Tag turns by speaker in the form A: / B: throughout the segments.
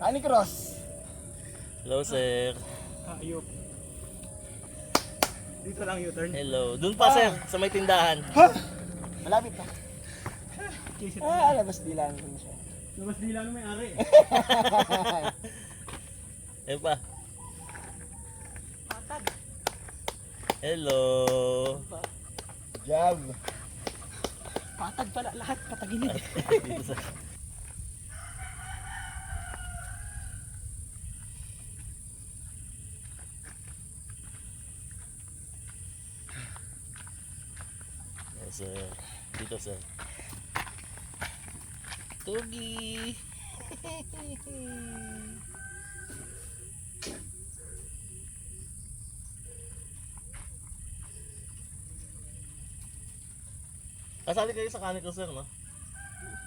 A: Ani Cross.
B: Hello, sir.
C: Ayop. Dito lang U-turn.
B: Hello. Doon pa, sir, sa may tindahan.
A: Ha? Malapit na. Labas dilan ko siya.
C: Labas dila na may ari.
B: Ayun pa. Hello.
A: Jab.
C: Patag pala lahat, patagilid.
B: Dito sa... Yes, sir. Dito, sir. Tugi. Kasali kayo sa kanin ko, sir, no?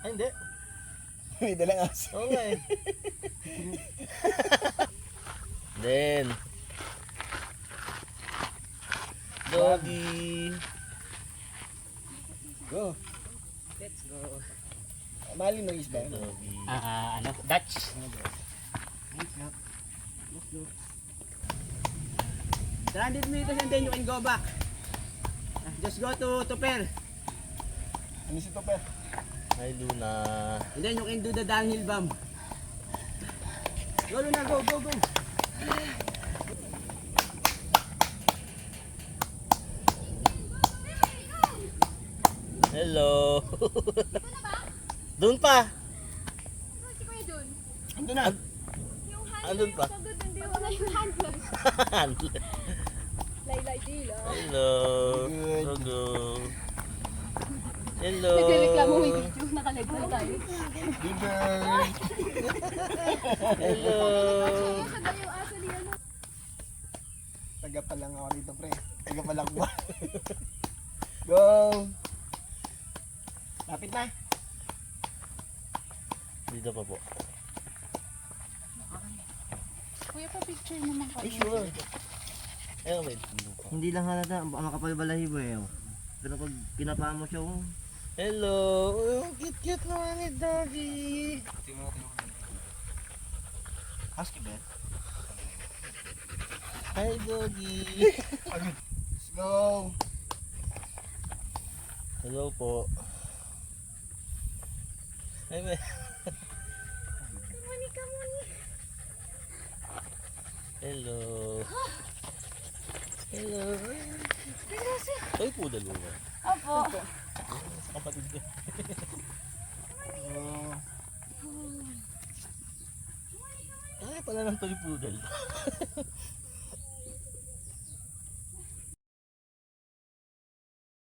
B: Ay, hindi.
A: May dalang aso.
B: Oo nga eh. Then. Doggy.
A: Go.
C: Let's go.
A: Mali mo isda.
B: Doggy.
C: Ano? Dutch. Stranded meters and then you can go back. Just go to Tupper.
A: Ano si Topper?
B: Hi, Luna.
C: And then you can do the downhill bump. Go Luna, go, go, go.
B: Hello. Doon pa.
D: Si Kuya Jun.
A: Ando na.
D: Yung handler
B: Andun pa?
D: sa good, hindi wala yung handler. Laylay dila.
B: Hello.
A: Good.
B: Go, go. Hello.
D: Nagreklamo may video, nakalag na tayo.
A: Good girl.
B: Hello.
D: Sa daw yung aso ni ano.
A: Taga pa lang ako dito, pre. Taga pa lang ba? Go. Lapit na.
B: Dito pa po.
D: Kuya, pa picture naman
A: Ay,
D: kayo.
A: sure.
B: Ayun, wait.
E: Hindi lang halata, makapal balahibo eh. Pero pag pinapa mo siya,
B: Hello. Oh, cute-cute naman ni Doggy.
A: Husky ba?
B: Hi, Doggy.
A: Let's go.
B: Hello po. Ay, may...
D: Mani ka, mani.
B: Hello. Hello. Ay, poodle mo ba?
D: Opo.
B: Sa kapatid ko.
A: Oh.
B: Ay, pala ng toy poodle.